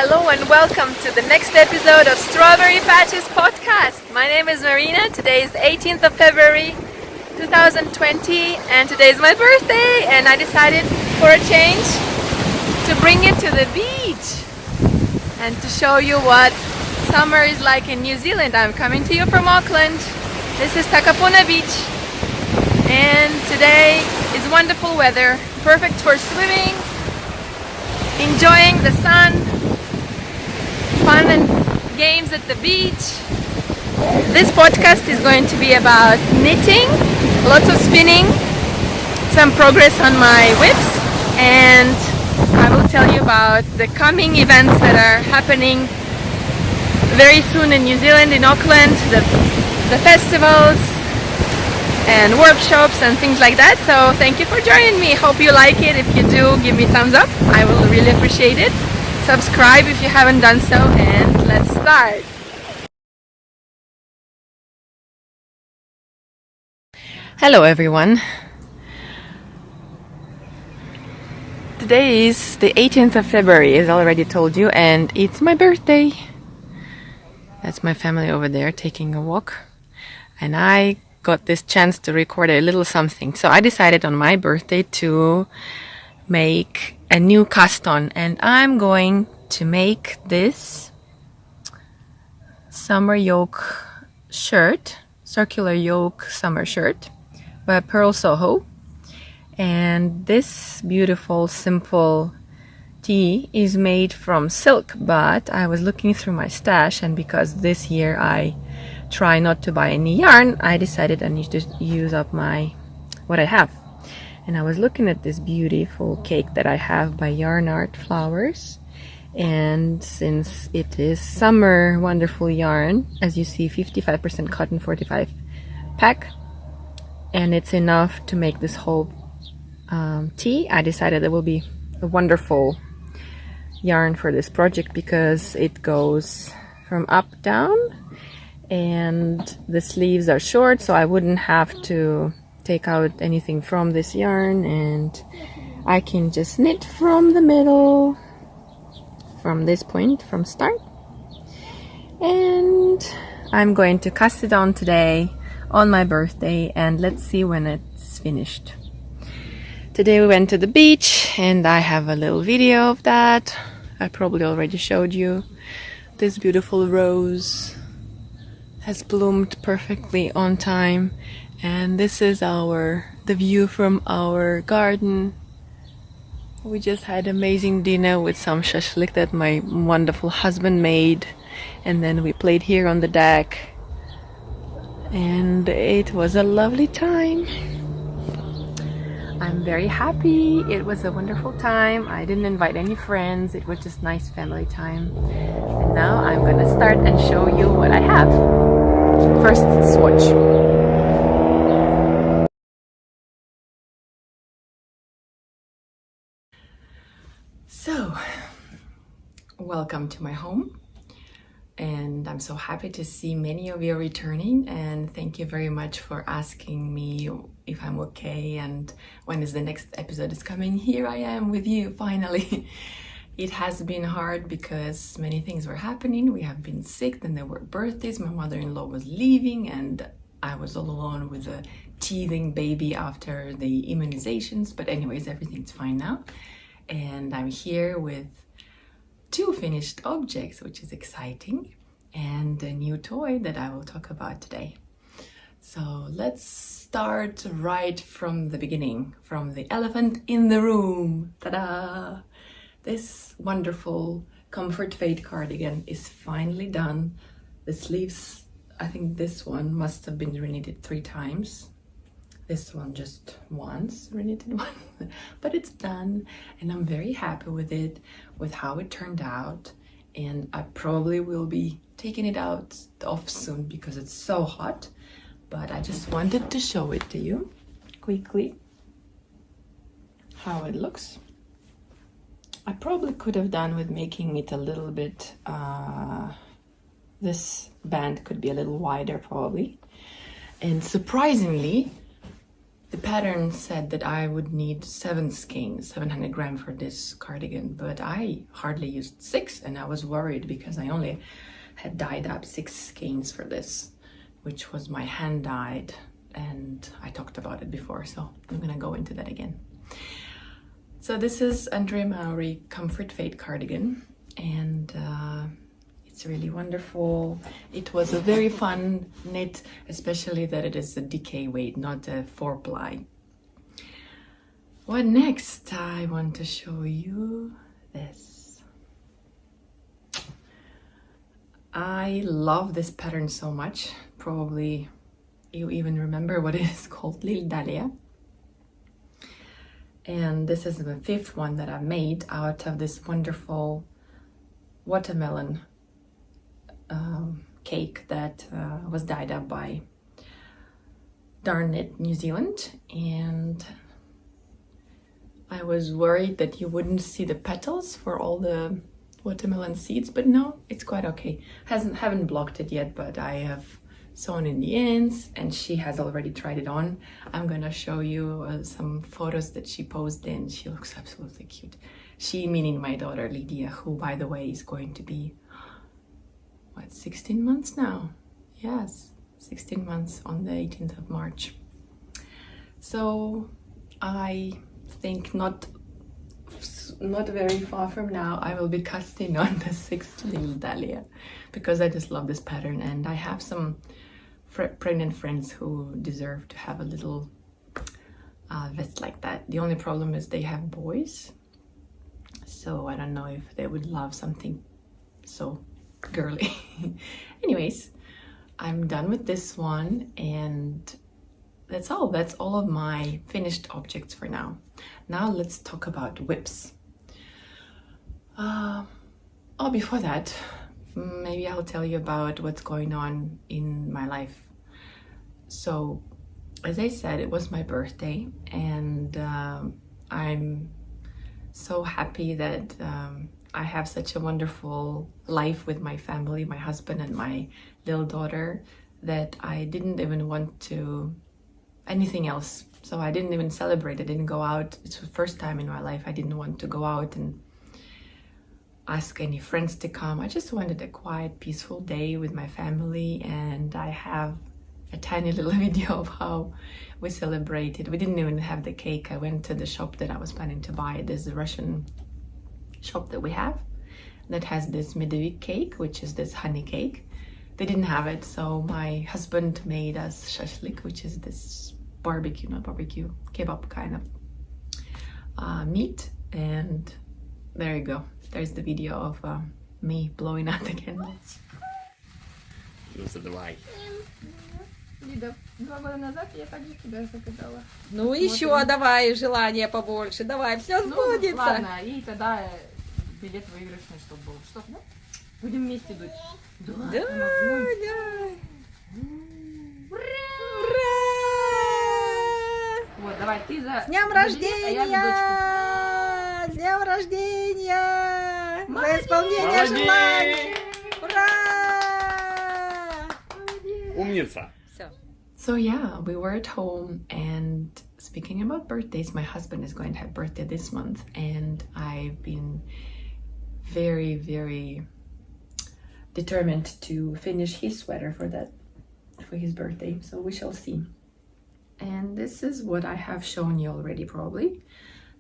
Hello and welcome to the next episode of Strawberry Patches Podcast. My name is Marina. Today is the 18th of February 2020 and today is my birthday, and I decided for a change to bring you to the beach and to show you what summer is like in New Zealand. I'm coming to you from Auckland. This is Takapuna Beach and today is wonderful weather, perfect for swimming, enjoying the sun, fun and games at the beach. This podcast is going to be about knitting, lots of spinning, some progress on my whips, and I will tell you about the coming events that are happening very soon in New Zealand, in Auckland, the festivals and workshops and things like that. So thank you for joining me. Hope you like it. If you do, give me a thumbs up. I will really appreciate it. Subscribe if you haven't done so, and let's start. Hello everyone. Today is the 18th of February, as I already told you, and it's my birthday. That's my family over there taking a walk, and I got this chance to record a little something. So I decided on my birthday to make a new cast on, and I'm going to make this summer yoke shirt, circular yoke summer shirt by Pearl Soho. And this beautiful simple tee is made from silk, but I was looking through my stash, and because this year I try not to buy any yarn, I decided I need to use up what I have. And I was looking at this beautiful cake that I have by Yarn Art Flowers, and since it is summer wonderful yarn, as you see, 55% cotton, 45 pack, and it's enough to make this whole tee, I decided it will be a wonderful yarn for this project because it goes from up down and the sleeves are short, so I wouldn't have to take out anything from this yarn, and I can just knit from the middle, from this point, from start. And I'm going to cast it on today on my birthday, and let's see when it's finished. Today we went to the beach and I have a little video of that. I probably already showed you. This beautiful rose has bloomed perfectly on time, and this is the view from our garden. We just had amazing dinner with some shashlik that my wonderful husband made, and then we played here on the deck, and it was a lovely time. I'm very happy. It was a wonderful time. I didn't invite any friends. It was just nice family time. And now I'm gonna start and show you what I have. First, swatch. So, welcome to my home. And I'm so happy to see many of you returning, and thank you very much for asking me if I'm okay and when is the next episode is coming. Here I am with you finally. It has been hard because many things were happening. We have been sick, then there were birthdays, my mother-in-law was leaving, and I was all alone with a teething baby after the immunizations. But anyways, everything's fine now, and I'm here with 2 finished objects, which is exciting, and a new toy that I will talk about today. So let's start right from the beginning, from the elephant in the room. Ta-da! This wonderful Comfort Fade cardigan is finally done. The sleeves, I think this one must have been reknitted 3 times. This one just once, reknitted one, but it's done, and I'm very happy with it, with how it turned out. And I probably will be taking it off soon because it's so hot, but I just wanted to show it to you quickly how it looks. I probably could have done with making it a little bit, this band could be a little wider probably, and surprisingly The pattern said that I would need 7 skeins, 700 grams for this cardigan, but I hardly used 6, and I was worried because I only had dyed up 6 skeins for this, which was my hand dyed, and I talked about it before, so I'm gonna go into that again. So this is Andre Maury Comfort Fade cardigan, and it's really wonderful. It was a very fun knit, especially that it is a DK weight, not a 4-ply. What next? I want to show you this. I love this pattern so much. Probably you even remember what it is called, Lil Dahlia. And this is the 5th one that I've made out of this wonderful watermelon cake that was dyed up by Darn Knit New Zealand. And I was worried that you wouldn't see the petals for all the watermelon seeds, but no, it's quite okay. Haven't blocked it yet, but I have sewn in the ends, and she has already tried it on. I'm gonna show you some photos that she posed in. She looks absolutely cute. She, meaning my daughter Lydia, who, by the way, is going to be, what, 16 months now? Yes, 16 months on the 18th of March. So I think not very far from now, I will be casting on the 6th Little Dahlia, because I just love this pattern, and I have some pregnant friends who deserve to have a little vest like that. The only problem is they have boys, so I don't know if they would love something so girly. Anyways, I'm done with this one, and that's all of my finished objects for now. Now let's talk about whips. Before that, maybe I'll tell you about what's going on in my life. So, as I said, it was my birthday, and I'm so happy that I have such a wonderful life with my family, my husband and my little daughter, that I didn't even want to anything else. So I didn't even celebrate. I didn't go out. It's the first time in my life I didn't want to go out and ask any friends to come. I just wanted a quiet, peaceful day with my family, and I have a tiny little video of how we celebrated. We didn't even have the cake. I went to the shop that I was planning to buy. There's a Russian shop that we have that has this medovik cake, which is this honey cake. They didn't have it, so my husband made us shashlik, which is this barbecue, not barbecue, kebab kind of meat, and there you go. There's the video of me blowing out the candles. Лида, 2 года назад я также тебя загадала. Ну еще давай желание побольше, давай, все сбудется. Ладно, и тогда билет выигрышный, чтобы был. Что, да? Будем вместе дуть. Да, Давай. Ура! Вот, давай, ты за... С днем за билет, а я за дочку. рождения! С днем рождения! Молодец! За исполнение Молодец! желаний! Ура! Умница. Все. So yeah, we were at home, and speaking about birthdays, my husband is going to have birthday this month, and I've been very, very determined to finish his sweater for his birthday, so we shall see. And this is what I have shown you already, probably.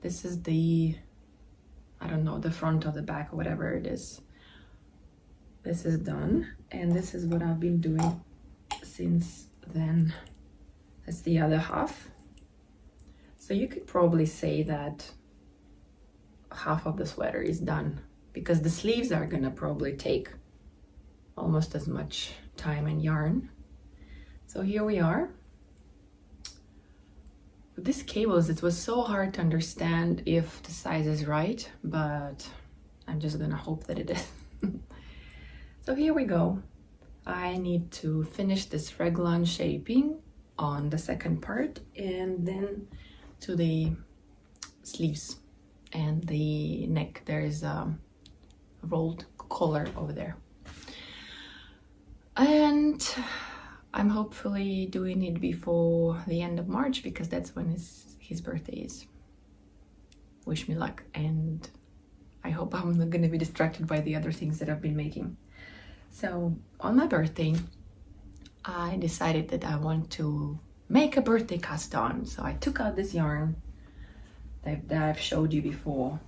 This is the, I don't know, the front or the back or whatever it is. This is done, and this is what I've been doing since then. That's the other half. So you could probably say that half of the sweater is done, because the sleeves are gonna probably take almost as much time and yarn. So here we are. With these cables, it was so hard to understand if the size is right, but I'm just gonna hope that it is. So here we go. I need to finish this raglan shaping on the second part, and then to the sleeves and the neck. There is a rolled collar over there. And I'm hopefully doing it before the end of March because that's when his birthday is. Wish me luck, and I hope I'm not going to be distracted by the other things that I've been making. So on my birthday, I decided that I want to make a birthday cast on. So I took out this yarn that I've showed you before,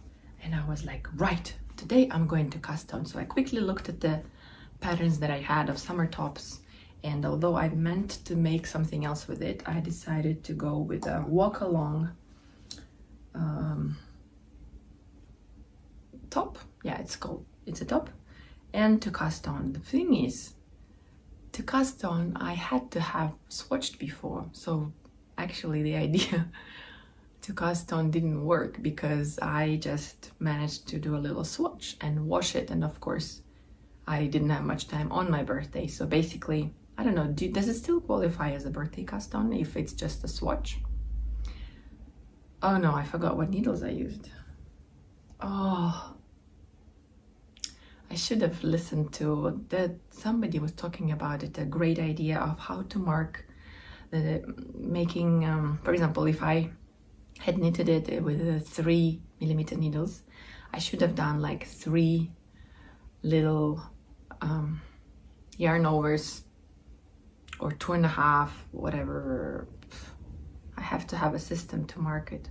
and I was like, right, today I'm going to cast on. So I quickly looked at the patterns that I had of summer tops, and although I meant to make something else with it, I decided to go with a walk along top. Yeah, it's a top, and to cast on. The thing is, to cast on, I had to have swatched before. So actually the idea to cast on didn't work because I just managed to do a little swatch and wash it. And of course, I didn't have much time on my birthday. So basically, I don't know, does it still qualify as a birthday cast on if it's just a swatch? Oh no, I forgot what needles I used. Oh, I should have listened to that. Somebody was talking about it, a great idea of how to mark the making, for example, if I had knitted it with 3mm needles, I should have done like 3 little yarn overs, or 2.5, whatever. I have to have a system to mark it,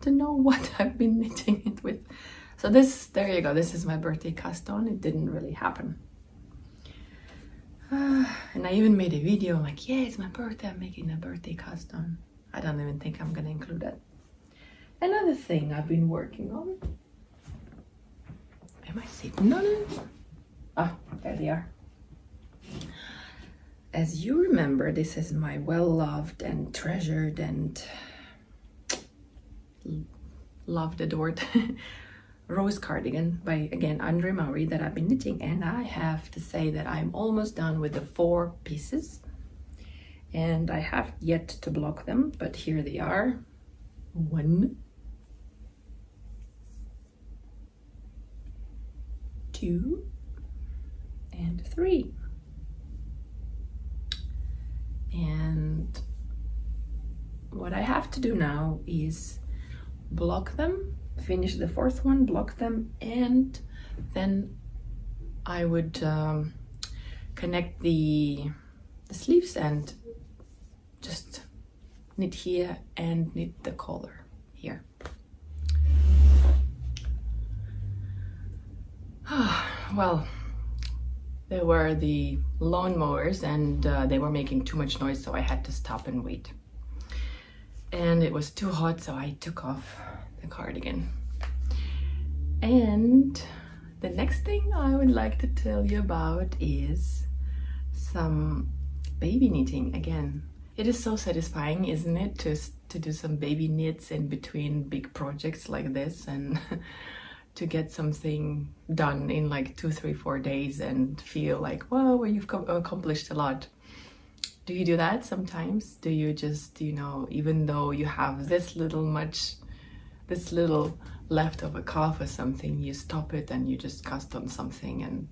to know what I've been knitting it with. So there you go, this is my birthday cast on. It didn't really happen. And I even made a video, like, yeah, it's my birthday, I'm making a birthday cast on. I don't even think I'm gonna include that. Another thing I've been working on. Am I sitting on it? Ah, there they are. As you remember, this is my well-loved and treasured and loved, adored rose cardigan by, again, Andre Maury that I've been knitting. And I have to say that I'm almost done with the 4 pieces. And I have yet to block them, but here they are. 1, 2, and 3. And what I have to do now is block them, finish the 4th one, block them, and then I would connect the sleeves and just knit here and knit the collar here. Well, there were the lawnmowers and they were making too much noise, so I had to stop and wait. And it was too hot, so I took off the cardigan. And the next thing I would like to tell you about is some baby knitting again. It is so satisfying, isn't it, to do some baby knits in between big projects like this, and to get something done in like 2, 3, 4 days and feel like, wow, you've accomplished a lot. Do you do that sometimes? Do you just, you know, even though you have this little left of a calf or something, you stop it and you just cast on something, and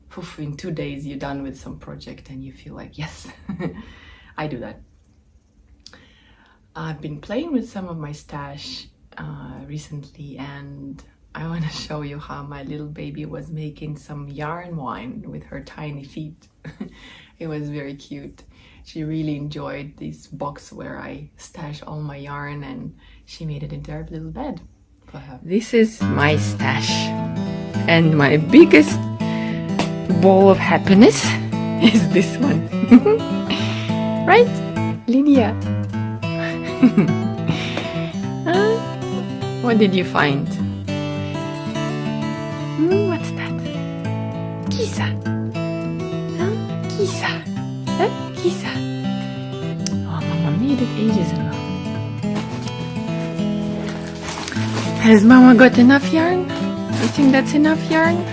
poof, in 2 days you're done with some project and you feel like, yes. I do that. I've been playing with some of my stash recently, and I want to show you how my little baby was making some yarn wine with her tiny feet. It was very cute. She really enjoyed this box where I stash all my yarn, and she made it into her little bed for her. This is my stash, and my biggest ball of happiness is this one. Right, Lydia? What did you find? What's that? Kisa. Huh? Kisa. Huh? Kisa. Oh, Mama made it ages ago. Has Mama got enough yarn? You think that's enough yarn?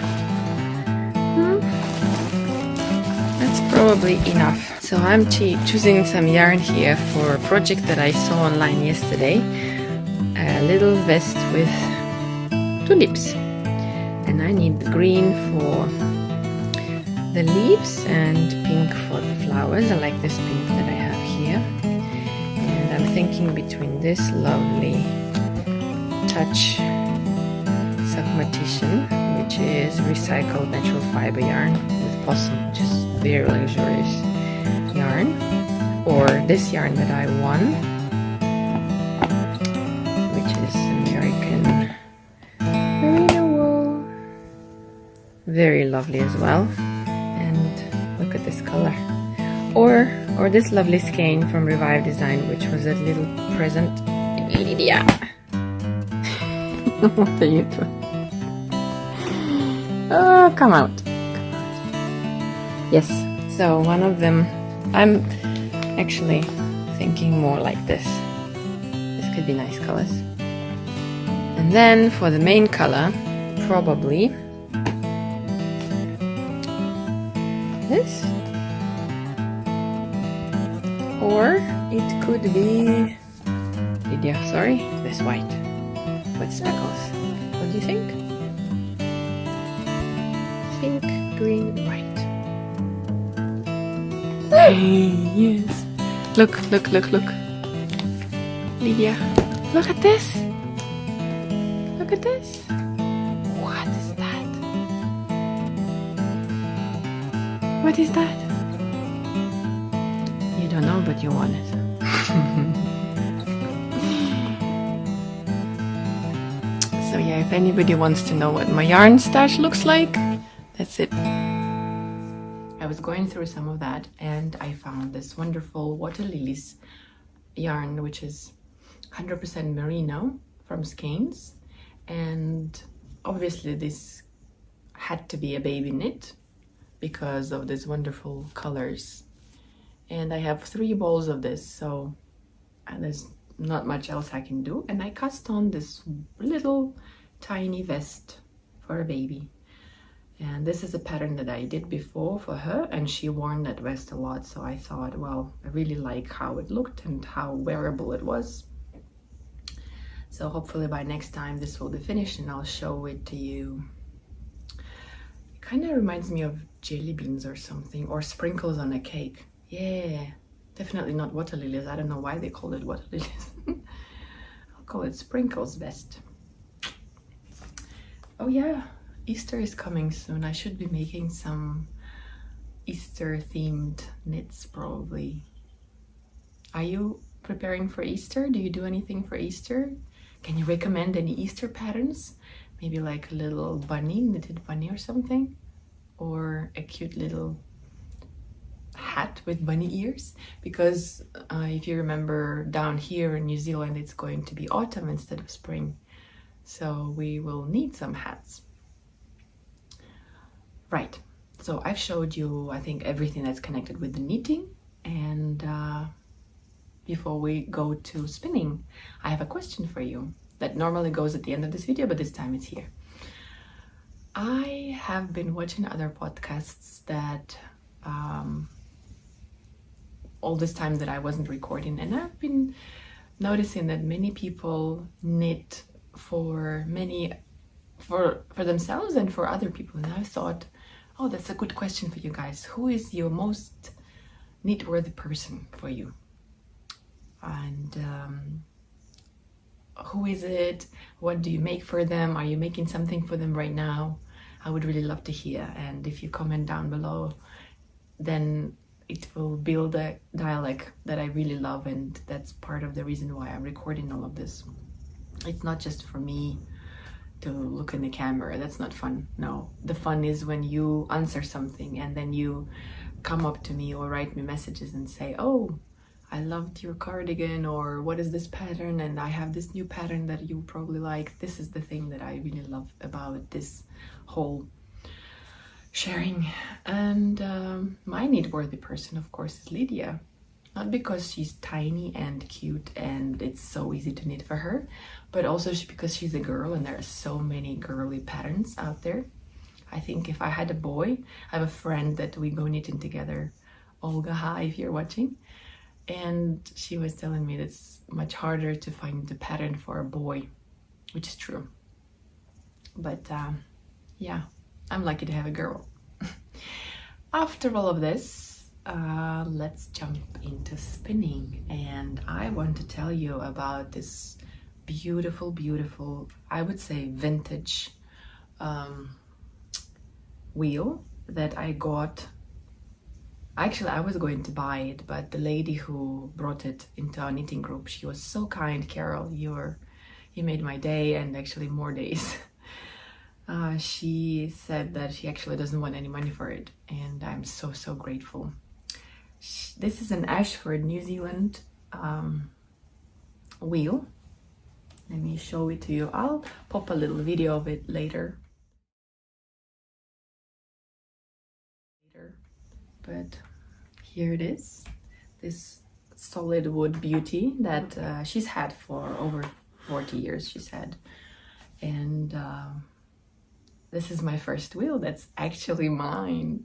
That's probably enough. So I'm choosing some yarn here for a project that I saw online yesterday. A little vest with tulips. And I need the green for the leaves and pink for the flowers. I like this pink that I have here. And I'm thinking between this lovely touch Sakmatishan, which is recycled natural fiber yarn with possum, which is very luxurious yarn, or this yarn that I won, which is American merino wool. Very lovely as well. And look at this color. Or this lovely skein from Revive Design, which was a little present. Lydia, what are you doing? Oh, come out. Yes, so one of them, I'm actually thinking more like this. This could be nice colors. And then for the main color, probably this. Or it could be, Lydia, sorry, this white with speckles. What do you think? Pink, green, white. Yes. Look. Lydia, look at this. Look at this. What is that? What is that? You don't know, but you want it. So yeah, if anybody wants to know what my yarn stash looks like, that's it. I was going through some of that and I found this wonderful water lilies yarn, which is 100% merino from Skeins. And obviously this had to be a baby knit because of these wonderful colors. And I have 3 balls of this, so there's not much else I can do. And I cast on this little tiny vest for a baby. And this is a pattern that I did before for her, and she worn that vest a lot. So I thought, well, I really like how it looked and how wearable it was. So hopefully by next time this will be finished and I'll show it to you. It kind of reminds me of jelly beans or something, or sprinkles on a cake. Yeah, definitely not water lilies. I don't know why they call it water lilies. I'll call it sprinkles vest. Oh yeah, Easter is coming soon. I should be making some Easter themed knits probably. Are you preparing for Easter? Do you do anything for Easter? Can you recommend any Easter patterns? Maybe like a little bunny, knitted bunny or something? Or a cute little hat with bunny ears? Because if you remember, down here in New Zealand it's going to be autumn instead of spring. So we will need some hats. Right, so I've showed you, I think, everything that's connected with the knitting. And before we go to spinning, I have a question for you that normally goes at the end of this video, but this time it's here. I have been watching other podcasts that all this time that I wasn't recording, and I've been noticing that many people knit for themselves and for other people. And I thought, oh, that's a good question for you guys. Who is your most knit-worthy person for you? And who is it? What do you make for them? Are you making something for them right now? I would really love to hear. And if you comment down below, then it will build a dialogue that I really love, and that's part of the reason why I'm recording all of this. It's not just for me to look in the camera. That's not fun. No, the fun is when you answer something and then you come up to me or write me messages and say, oh, I loved your cardigan, or what is this pattern, and I have this new pattern that you probably like. This is the thing that I really love about this whole sharing. And my knit-worthy person, of course, is Lydia. Not because she's tiny and cute and it's so easy to knit for her, but also because she's a girl and there are so many girly patterns out there. I think if I had a boy, I have a friend that we go knitting together, Olga, hi if you're watching, and she was telling me that it's much harder to find the pattern for a boy, which is true. But yeah, I'm lucky to have a girl. after all of this, let's jump into spinning. And I want to tell you about this beautiful, beautiful, I would say vintage wheel that I got. Actually, I was going to buy it, but the lady who brought it into our knitting group, she was so kind. Carol, you made my day, and actually more days. She said that she actually doesn't want any money for it, and I'm so, so grateful. This is an Ashford, New Zealand wheel. Let me show it to you. I'll pop a little video of it later. But here it is, this solid wood beauty that she's had for over 40 years, she said. And this is my first wheel that's actually mine.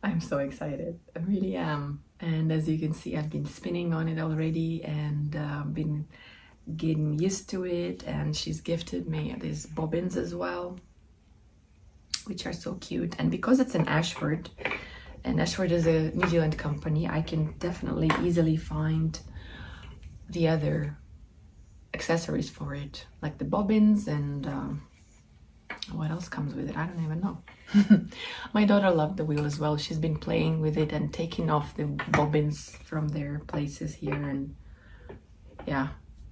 I'm so excited, I really am. And as you can see, I've been spinning on it already and been getting used to it, and she's gifted me these bobbins as well, which are so cute. And because it's an Ashford, and Ashford is a New Zealand company, I can definitely easily find the other accessories for it, like the bobbins and what else comes with it, I don't even know. My daughter loved the wheel as well. She's been playing with it and taking off the bobbins from their places here, and yeah,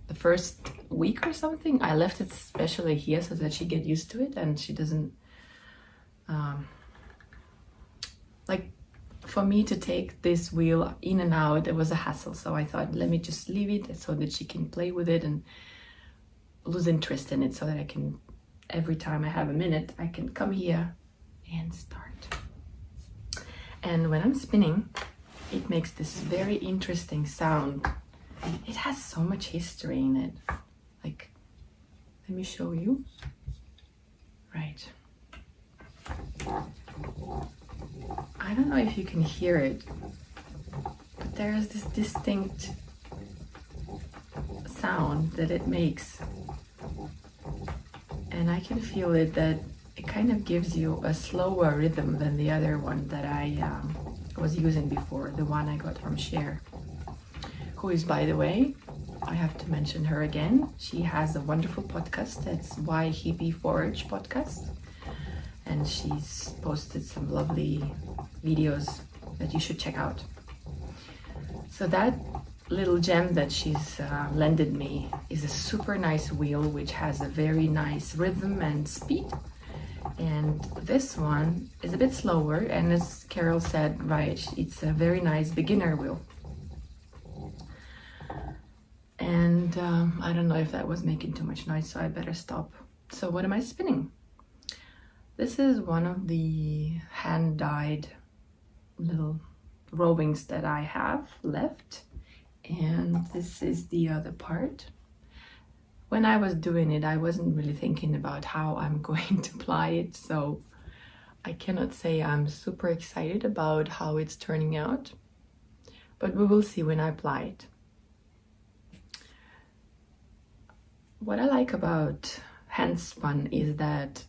the first week or something I left it especially here so that she get used to it and she doesn't like, for me to take this wheel in and out, it was a hassle. So I thought, let me just leave it so that she can play with it and lose interest in it, so that I can, every time I have a minute, I can come here and start. And when I'm spinning, it makes this very interesting sound. It has so much history in it. Like, let me show you. Right. I don't know if you can hear it, but there's this distinct sound that it makes. And I can feel it, that it kind of gives you a slower rhythm than the other one that I was using before, the one I got from Cher, who is, by the way, I have to mention her again. She has a wonderful podcast. That's Why Hippie Forage podcast. And she's posted some lovely videos that you should check out. So that little gem that she's lended me is a super nice wheel, which has a very nice rhythm and speed. And this one is a bit slower, and as Carol said, right, it's a very nice beginner wheel. And I don't know if that was making too much noise, so I better stop. So what am I spinning? This is one of the hand-dyed little rovings that I have left, and this is the other part. When I was doing it, I wasn't really thinking about how I'm going to apply it, so I cannot say I'm super excited about how it's turning out, but we will see when I apply it. What I like about hand spun is that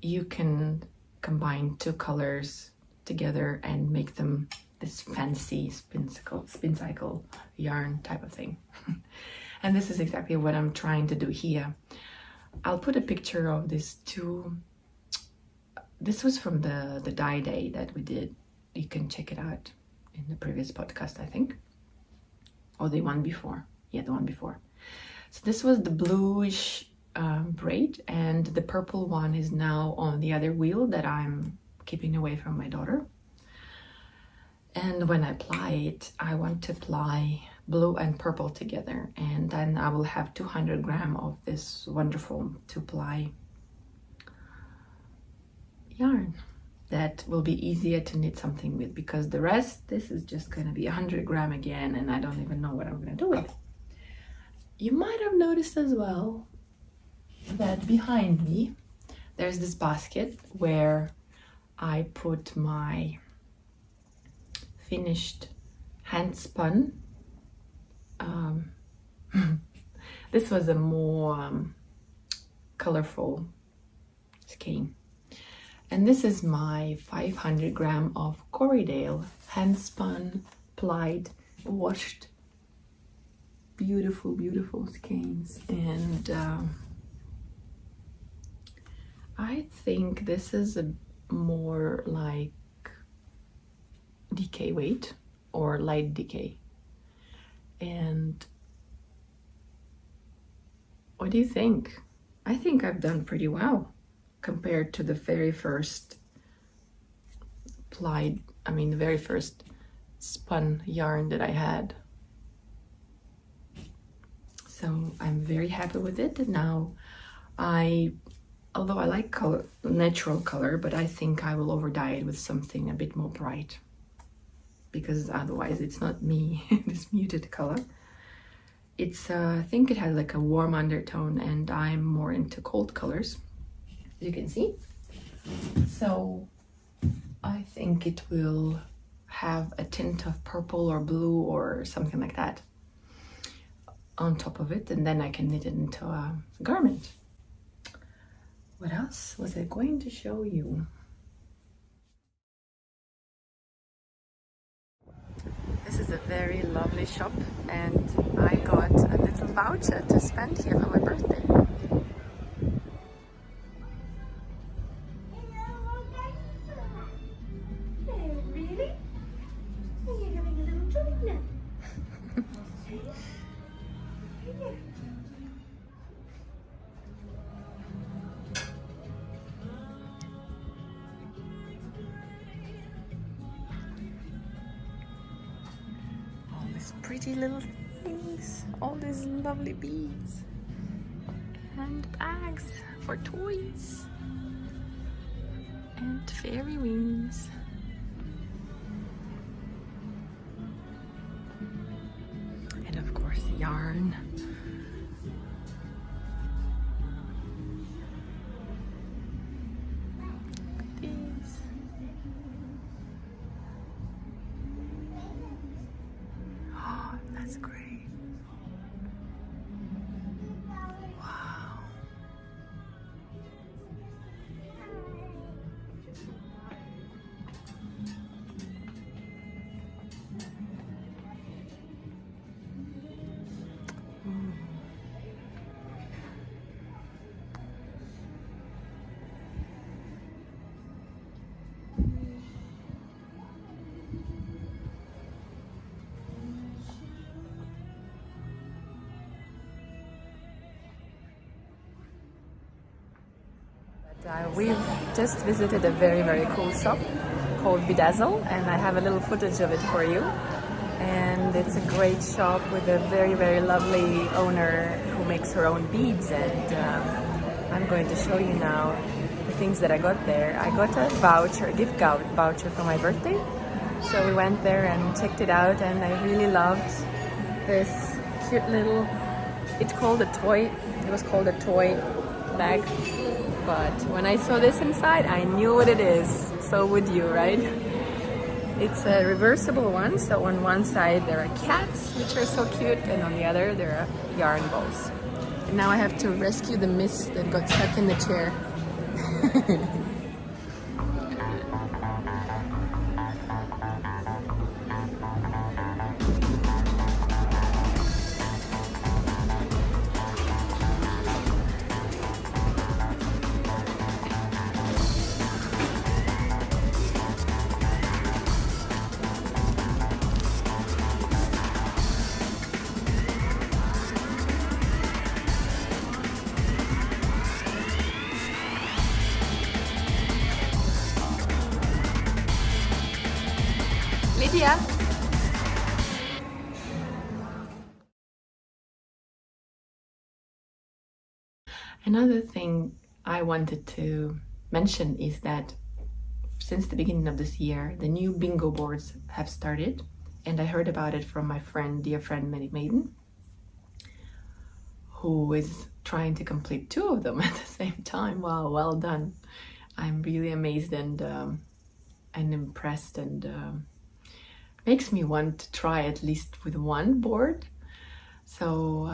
you can combine two colors together and make them this fancy spin cycle yarn type of thing. And this is exactly what I'm trying to do here. I'll put a picture of this too. This was from the dye day that we did. You can check it out in the previous podcast, I think, or the one before. Yeah, the one before. So this was the bluish braid, and the purple one is now on the other wheel that I'm keeping away from my daughter. And when I apply it, I want to apply blue and purple together, and then I will have 200 grams of this wonderful 2-ply yarn that will be easier to knit something with, because the rest, this is just going to be 100 grams again, and I don't even know what I'm going to do with it. You might have noticed as well that behind me there's this basket where I put my finished hand spun. This was a more colorful skein, And this is my 500 gram of Corriedale hand spun, plied, washed, beautiful, beautiful skeins. And I think this is a more like DK weight or light DK. And what do you think? I think I've done pretty well compared to the very first plied, the very first spun yarn that I had. So I'm very happy with it. And now although I like color, natural color, but I think I will over dye it with something a bit more bright, because otherwise it's not me, this muted color. It's, I think it has like a warm undertone, and I'm more into cold colors, as you can see. So I think it will have a tint of purple or blue or something like that on top of it, and then I can knit it into a garment. What else was I going to show you? This is a very lovely shop, and I got a little voucher to spend here for my birthday. Really? Are you having a little drink now? All these pretty little things, all these lovely beads and bags for toys and fairy wings. And of course yarn. These. Oh, that's great. Wow. We've just visited a very, very cool shop called Bedazzle, and I have a little footage of it for you. And it's a great shop with a very, very lovely owner who makes her own beads. And I'm going to show you now the things that I got there. I got a voucher, a gift voucher for my birthday. So we went there and checked it out, and I really loved this cute little, it was called a toy bag. But when I saw this inside, I knew what it is. So would you, right? It's a reversible one. So on one side there are cats, which are so cute, and on the other there are yarn balls. And now I have to rescue the mist that got stuck in the chair. Lydia. Another thing I wanted to mention is that since the beginning of this year, the new bingo boards have started, and I heard about it from my dear friend Medic Maiden, who is trying to complete 2 of them at the same time. Wow, well done. I'm really amazed and impressed, and makes me want to try at least with one board. So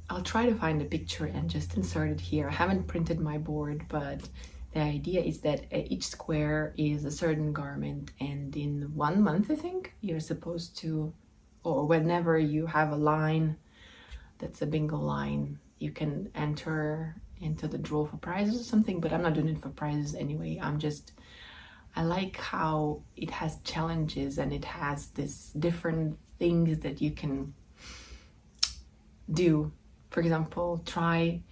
I'll try to find a picture and just insert it here. I haven't printed my board, but the idea is that each square is a certain garment, and in 1 month, I think, you're supposed to, or whenever you have a line that's a bingo line, you can enter into the draw for prizes or something, but I'm not doing it for prizes anyway. I like how it has challenges and it has this different things that you can do. For example, try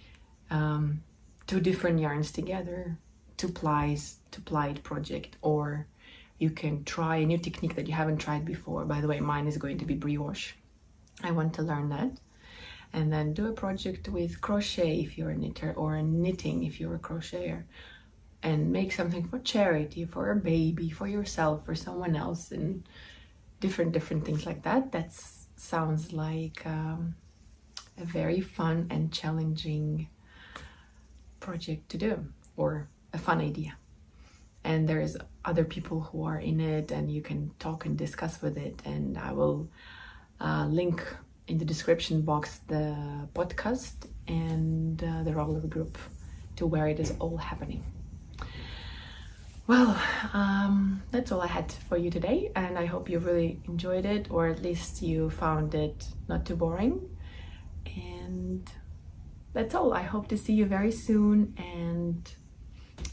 2 different yarns together, 2 plies to plied project, or you can try a new technique that you haven't tried before. By the way, mine is going to be brioche. I want to learn that. And then do a project with crochet if you're a knitter, or knitting if you're a crocheter, and make something for charity, for a baby, for yourself, for someone else, and different things like that. That sounds like a very fun and challenging project to do, or a fun idea. And there's other people who are in it, and you can talk and discuss with it, and I will link in the description box the podcast and the roller group to where it is all happening. Well, that's all I had for you today, and I hope you really enjoyed it, or at least you found it not too boring. And that's all. I hope to see you very soon, and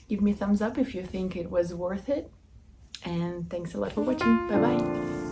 give me a thumbs up if you think it was worth it. And thanks a lot for watching. Bye bye.